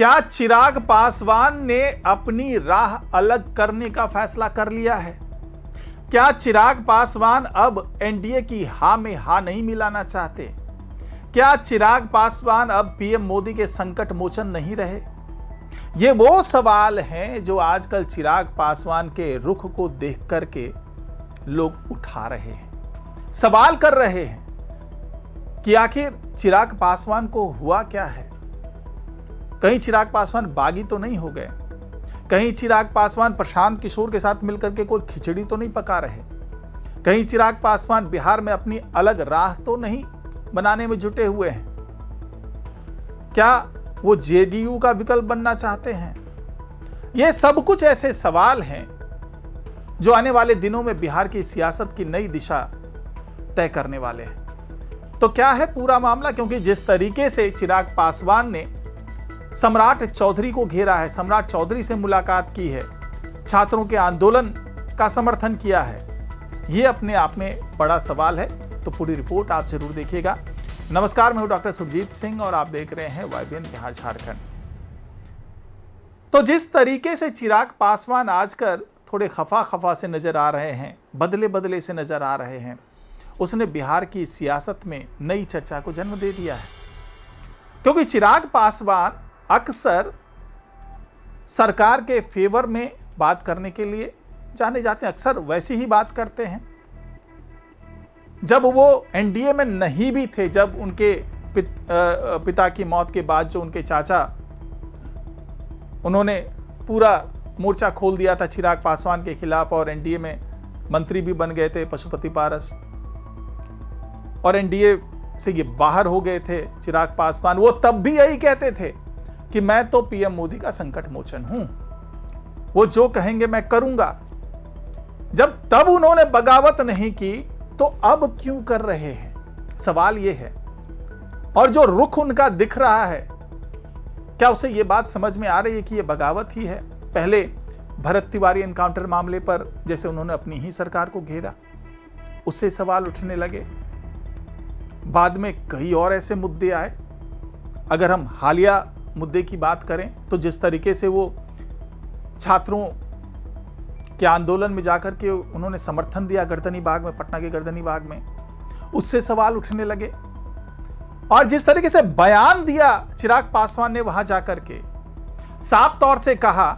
क्या चिराग पासवान ने अपनी राह अलग करने का फैसला कर लिया है? क्या चिराग पासवान अब एनडीए की हां में हां नहीं मिलाना चाहते? क्या चिराग पासवान अब पीएम मोदी के संकट मोचन नहीं रहे? ये वो सवाल हैं जो आजकल चिराग पासवान के रुख को देख करके लोग उठा रहे हैं, सवाल कर रहे हैं कि आखिर चिराग पासवान को हुआ क्या है? कहीं चिराग पासवान बागी तो नहीं हो गए? कहीं चिराग पासवान प्रशांत किशोर के साथ मिलकर के कोई खिचड़ी तो नहीं पका रहे? कहीं चिराग पासवान बिहार में अपनी अलग राह तो नहीं बनाने में जुटे हुए हैं? क्या वो जेडीयू का विकल्प बनना चाहते हैं? ये सब कुछ ऐसे सवाल हैं जो आने वाले दिनों में बिहार की सियासत की नई दिशा तय करने वाले हैं। तो क्या है पूरा मामला? क्योंकि जिस तरीके से चिराग पासवान ने सम्राट चौधरी को घेरा है, सम्राट चौधरी से मुलाकात की है, छात्रों के आंदोलन का समर्थन किया है, यह अपने आप में बड़ा सवाल है। तो पूरी रिपोर्ट आप जरूर देखिएगा। नमस्कार, मैं हूं डॉक्टर सुरजीत सिंह और आप देख रहे हैं वाईबीएन बिहार झारखंड। तो जिस तरीके से चिराग पासवान आजकल थोड़े खफा से नजर आ रहे हैं, बदले से नजर आ रहे हैं, उसने बिहार की सियासत में नई चर्चा को जन्म दे दिया है। क्योंकि चिराग पासवान अक्सर सरकार के फेवर में बात करने के लिए जाने जाते हैं, अक्सर वैसी ही बात करते हैं। जब वो एनडीए में नहीं भी थे, जब उनके पिता की मौत के बाद जो उनके चाचा, उन्होंने पूरा मोर्चा खोल दिया था चिराग पासवान के खिलाफ और एनडीए में मंत्री भी बन गए थे पशुपति पारस, और एनडीए से ये बाहर हो गए थे चिराग पासवान। वो तब भी यही कहते थे कि मैं तो पीएम मोदी का संकट मोचन हूं, वो जो कहेंगे मैं करूंगा। जब तब उन्होंने बगावत नहीं की तो अब क्यों कर रहे हैं? सवाल ये है। और जो रुख उनका दिख रहा है, क्या उसे ये बात समझ में आ रही है कि ये बगावत ही है? पहले भरत तिवारी एनकाउंटर मामले पर जैसे उन्होंने अपनी ही सरकार को घेरा, उससे सवाल उठने लगे। बाद में कई और ऐसे मुद्दे आए। अगर हम हालिया मुद्दे की बात करें तो जिस तरीके से वो छात्रों के आंदोलन में जाकर के उन्होंने समर्थन दिया गर्दनी बाग में, पटना के गर्दनी बाग में, उससे सवाल उठने लगे। और जिस तरीके से बयान दिया चिराग पासवान ने वहां जाकर के, साफ तौर से कहा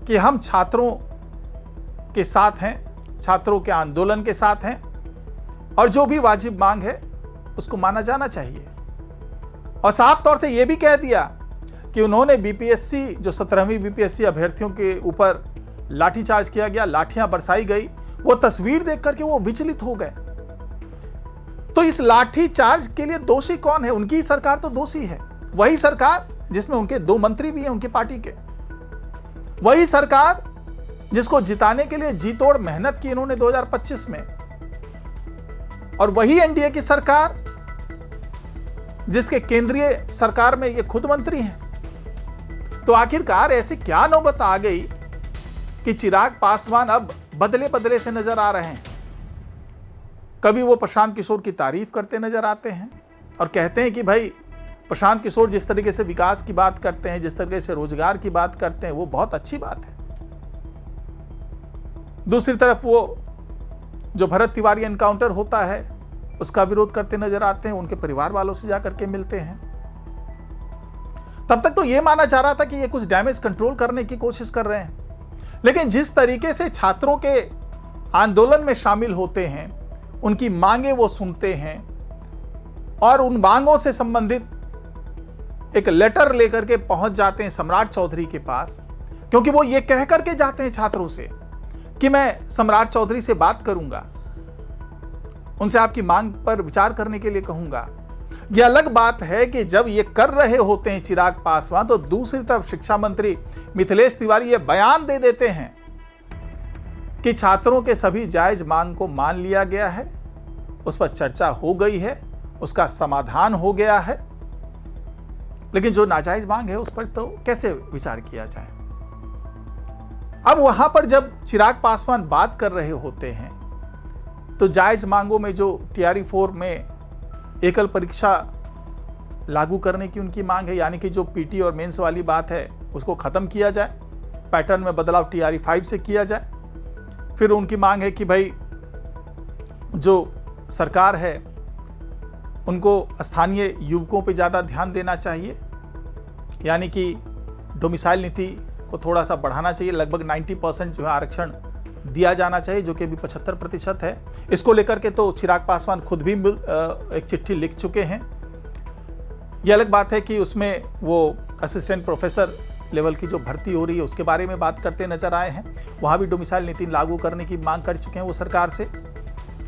कि हम छात्रों के साथ हैं, छात्रों के आंदोलन के साथ हैं और जो भी वाजिब मांग है उसको माना जाना चाहिए। और साफ तौर से यह भी कह दिया कि उन्होंने बीपीएससी, जो 17वीं बीपीएससी अभ्यर्थियों के ऊपर लाठीचार्ज किया गया, लाठियां बरसाई गई, वो तस्वीर देख करके वो विचलित हो गए। तो इस लाठीचार्ज के लिए दोषी कौन है? उनकी सरकार तो दोषी है। वही सरकार जिसमें उनके 2 मंत्री भी हैं उनकी पार्टी के, वही सरकार जिसको जिताने के लिए जी तोड़ मेहनत की इन्होंने 2025 में, और वही एनडीए की सरकार जिसके केंद्रीय सरकार में ये खुद मंत्री हैं। तो आखिरकार ऐसी क्या नौबत आ गई कि चिराग पासवान अब बदले से नजर आ रहे हैं? कभी वो प्रशांत किशोर की तारीफ करते नजर आते हैं और कहते हैं कि भाई प्रशांत किशोर जिस तरीके से विकास की बात करते हैं, जिस तरीके से रोजगार की बात करते हैं, वो बहुत अच्छी बात है। दूसरी तरफ वो जो भरत तिवारी एनकाउंटर होता है उसका विरोध करते नजर आते हैं, उनके परिवार वालों से जाकर के मिलते हैं। तब तक तो ये माना जा रहा था कि ये कुछ डैमेज कंट्रोल करने की कोशिश कर रहे हैं, लेकिन जिस तरीके से छात्रों के आंदोलन में शामिल होते हैं, उनकी मांगे वो सुनते हैं और उन मांगों से संबंधित एक लेटर लेकर के पहुंच जाते हैं सम्राट चौधरी के पास, क्योंकि वो ये कह करके जाते हैं छात्रों से कि मैं सम्राट चौधरी से बात करूंगा, उनसे आपकी मांग पर विचार करने के लिए कहूंगा। यह अलग बात है कि जब ये कर रहे होते हैं चिराग पासवान, तो दूसरी तरफ शिक्षा मंत्री मिथिलेश तिवारी ये बयान दे देते हैं कि छात्रों के सभी जायज मांग को मान लिया गया है, उस पर चर्चा हो गई है, उसका समाधान हो गया है, लेकिन जो नाजायज मांग है उस पर तो कैसे विचार किया जाए। अब वहां पर जब चिराग पासवान बात कर रहे होते हैं तो जायज मांगों में जो टीआरई 4 में एकल परीक्षा लागू करने की उनकी मांग है, यानी कि जो पीटी और मेंस वाली बात है उसको ख़त्म किया जाए, पैटर्न में बदलाव TRE 5 से किया जाए। फिर उनकी मांग है कि भाई जो सरकार है उनको स्थानीय युवकों पे ज़्यादा ध्यान देना चाहिए, यानी कि डोमिसाइल नीति को थोड़ा सा बढ़ाना चाहिए। लगभग 90% जो है आरक्षण दिया जाना चाहिए, जो कि अभी 75% है। इसको लेकर के तो चिराग पासवान खुद भी एक चिट्ठी लिख चुके हैं। ये अलग बात है कि उसमें वो असिस्टेंट प्रोफेसर लेवल की जो भर्ती हो रही है उसके बारे में बात करते नजर आए हैं। वहाँ भी डोमिसाइल नीति लागू करने की मांग कर चुके हैं वो सरकार से।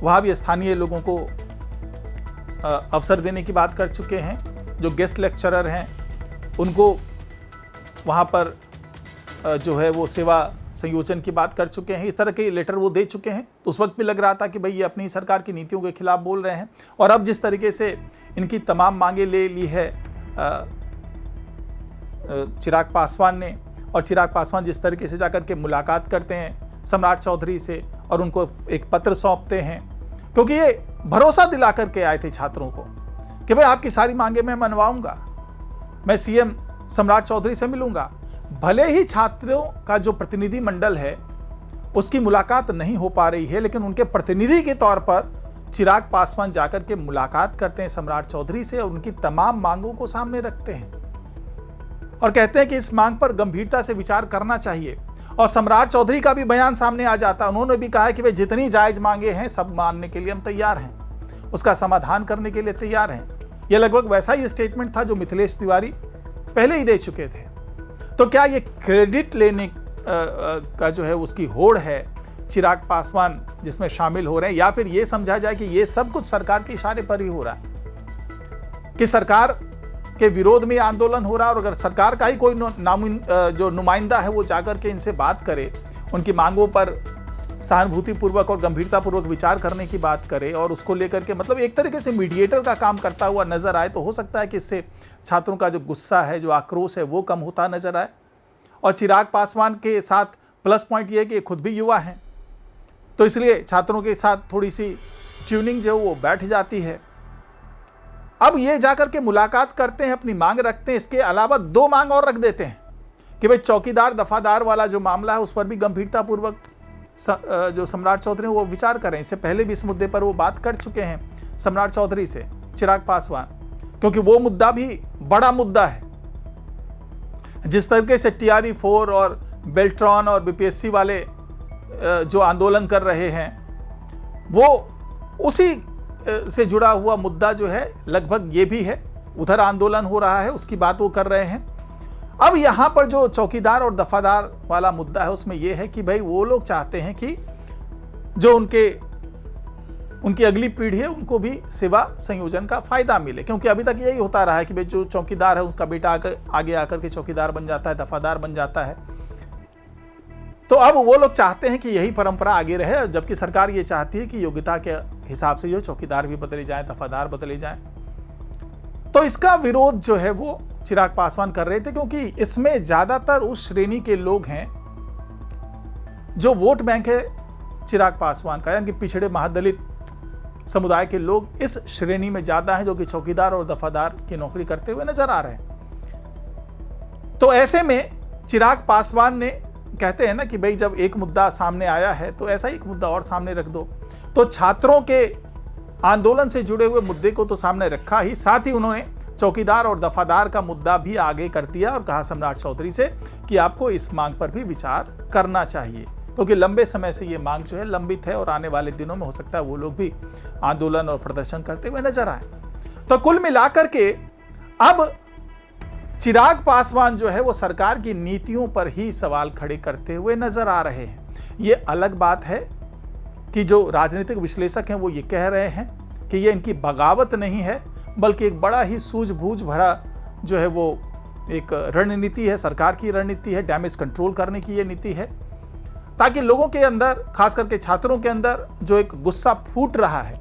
वहाँ भी स्थानीय लोगों को अवसर देने की बात कर चुके हैं। जो गेस्ट लेक्चरर हैं उनको वहाँ पर जो है वो सेवा संयोजन की बात कर चुके हैं। इस तरह के लेटर वो दे चुके हैं। तो उस वक्त भी लग रहा था कि भाई ये अपनी सरकार की नीतियों के खिलाफ बोल रहे हैं। और अब जिस तरीके से इनकी तमाम मांगे ले ली है चिराग पासवान ने, और चिराग पासवान जिस तरीके से जाकर के मुलाकात करते हैं सम्राट चौधरी से और उनको एक पत्र सौंपते हैं, क्योंकि ये भरोसा दिला करके आए थे छात्रों को कि भाई आपकी सारी मांगे मैं मनवाऊंगा, मैं CM सम्राट चौधरी से मिलूंगा। भले ही छात्रों का जो प्रतिनिधि मंडल है उसकी मुलाकात नहीं हो पा रही है, लेकिन उनके प्रतिनिधि के तौर पर चिराग पासवान जाकर के मुलाकात करते हैं सम्राट चौधरी से और उनकी तमाम मांगों को सामने रखते हैं और कहते हैं कि इस मांग पर गंभीरता से विचार करना चाहिए। और सम्राट चौधरी का भी बयान सामने आ जाता है। उन्होंने भी कहा है कि भाई जितनी जायज मांगे हैं सब मानने के लिए हम तैयार हैं, उसका समाधान करने के लिए तैयार हैं। यह लगभग वैसा ही स्टेटमेंट था जो मिथिलेश तिवारी पहले ही दे चुके थे। तो क्या ये क्रेडिट लेने का जो है उसकी होड़ है चिराग पासवान जिसमें शामिल हो रहे हैं, या फिर ये समझा जाए कि ये सब कुछ सरकार के इशारे पर ही हो रहा है, कि सरकार के विरोध में आंदोलन हो रहा है। और अगर सरकार का ही कोई जो नुमाइंदा है वो जाकर के इनसे बात करे, उनकी मांगों पर सहानुभूतिपूर्वक और गंभीरतापूर्वक विचार करने की बात करे और उसको लेकर के मतलब एक तरीके से मीडिएटर का काम करता हुआ नजर आए, तो हो सकता है कि इससे छात्रों का जो गुस्सा है, जो आक्रोश है, वो कम होता नजर आए। और चिराग पासवान के साथ प्लस पॉइंट ये है कि ये खुद भी युवा हैं, तो इसलिए छात्रों के साथ थोड़ी सी ट्यूनिंग जो वो बैठ जाती है। अब ये जाकर के मुलाकात करते हैं, अपनी मांग रखते हैं। इसके अलावा 2 मांग और रख देते हैं कि भाई चौकीदार दफादार वाला जो मामला है उस पर भी गंभीरतापूर्वक जो सम्राट चौधरी वो विचार करें। इससे पहले भी इस मुद्दे पर वो बात कर चुके हैं सम्राट चौधरी से चिराग पासवान, क्योंकि वो मुद्दा भी बड़ा मुद्दा है। जिस तरीके से TRE 4 और बेल्ट्रॉन और BPSC वाले जो आंदोलन कर रहे हैं, वो उसी से जुड़ा हुआ मुद्दा जो है लगभग ये भी है। उधर आंदोलन हो रहा है, उसकी बात वो कर रहे हैं। अब यहाँ पर जो चौकीदार और दफादार वाला मुद्दा है उसमें यह है कि भाई वो लोग चाहते हैं कि जो उनकी अगली पीढ़ी है उनको भी सेवा संयोजन का फायदा मिले, क्योंकि अभी तक यही होता रहा है कि भाई जो चौकीदार है उसका बेटा आगे आकर के चौकीदार बन जाता है, दफादार बन जाता है। तो अब वो लोग चाहते हैं कि यही परंपरा आगे रहे, जबकि सरकार ये चाहती है कि योग्यता के हिसाब से जो चौकीदार भी बदले जाएं, दफादार बदले जाएं। तो इसका विरोध जो है वो चिराग पासवान कर रहे थे, क्योंकि इसमें ज्यादातर उस श्रेणी के लोग हैं जो वोट बैंक है चिराग पासवान का, यानी कि पिछड़े महादलित समुदाय के लोग इस श्रेणी में ज्यादा हैं, जो कि चौकीदार और दफादार की नौकरी करते हुए नजर आ रहे हैं। तो ऐसे में चिराग पासवान ने कहते हैं ना कि भाई जब एक मुद्दा सामने आया है तो ऐसा ही एक मुद्दा और सामने रख दो। तो छात्रों के आंदोलन से जुड़े हुए मुद्दे को तो सामने रखा ही, साथ ही उन्होंने चौकीदार और दफादार का मुद्दा भी आगे कर दिया और कहा सम्राट चौधरी से कि आपको इस मांग पर भी विचार करना चाहिए, क्योंकि लंबे समय से ये मांग जो है लंबित है और आने वाले दिनों में हो सकता है वो लोग भी आंदोलन और प्रदर्शन करते हुए नजर आए। तो कुल मिलाकर के अब चिराग पासवान जो है वो सरकार की नीतियों पर ही सवाल खड़े करते हुए नजर आ रहे हैं। ये अलग बात है कि जो राजनीतिक विश्लेषक हैं वो ये कह रहे हैं कि ये इनकी बगावत नहीं है, बल्कि एक बड़ा ही सूझबूझ भरा जो है वो एक रणनीति है, सरकार की रणनीति है, डैमेज कंट्रोल करने की ये नीति है, ताकि लोगों के अंदर, खास करके छात्रों के अंदर जो एक गुस्सा फूट रहा है,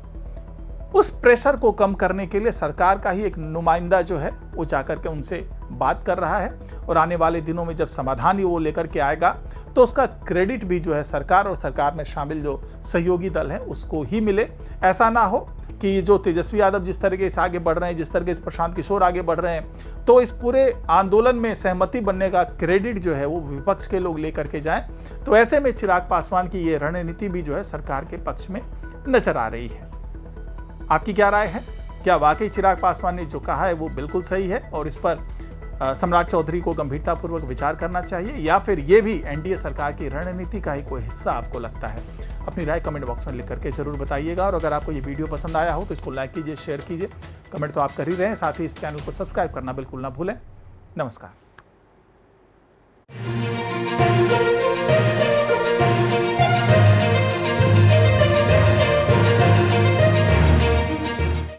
उस प्रेशर को कम करने के लिए सरकार का ही एक नुमाइंदा जो है वो जाकर के उनसे बात कर रहा है। और आने वाले दिनों में जब समाधान ही वो लेकर के आएगा तो उसका क्रेडिट भी जो है सरकार और सरकार में शामिल जो सहयोगी दल है उसको ही मिले। ऐसा ना हो कि जो तेजस्वी यादव जिस तरीके से आगे बढ़ रहे हैं, जिस तरीके से प्रशांत किशोर आगे बढ़ रहे हैं, तो इस पूरे आंदोलन में सहमति बनने का क्रेडिट जो है वो विपक्ष के लोग लेकर के जाएं। तो ऐसे में चिराग पासवान की ये रणनीति भी जो है सरकार के पक्ष में नजर आ रही है। आपकी क्या राय है? क्या वाकई चिराग पासवान ने जो कहा है वो बिल्कुल सही है और इस पर सम्राट चौधरी को गंभीरतापूर्वक विचार करना चाहिए, या फिर ये भी एनडीए सरकार की रणनीति का ही कोई हिस्सा आपको लगता है? अपनी राय कमेंट बॉक्स में लिख करके जरूर बताइएगा। और अगर आपको ये वीडियो पसंद आया हो तो इसको लाइक कीजिए, शेयर कीजिए, कमेंट तो आप कर ही रहे हैं, साथ ही इस चैनल को सब्सक्राइब करना बिल्कुल ना भूलें। नमस्कार।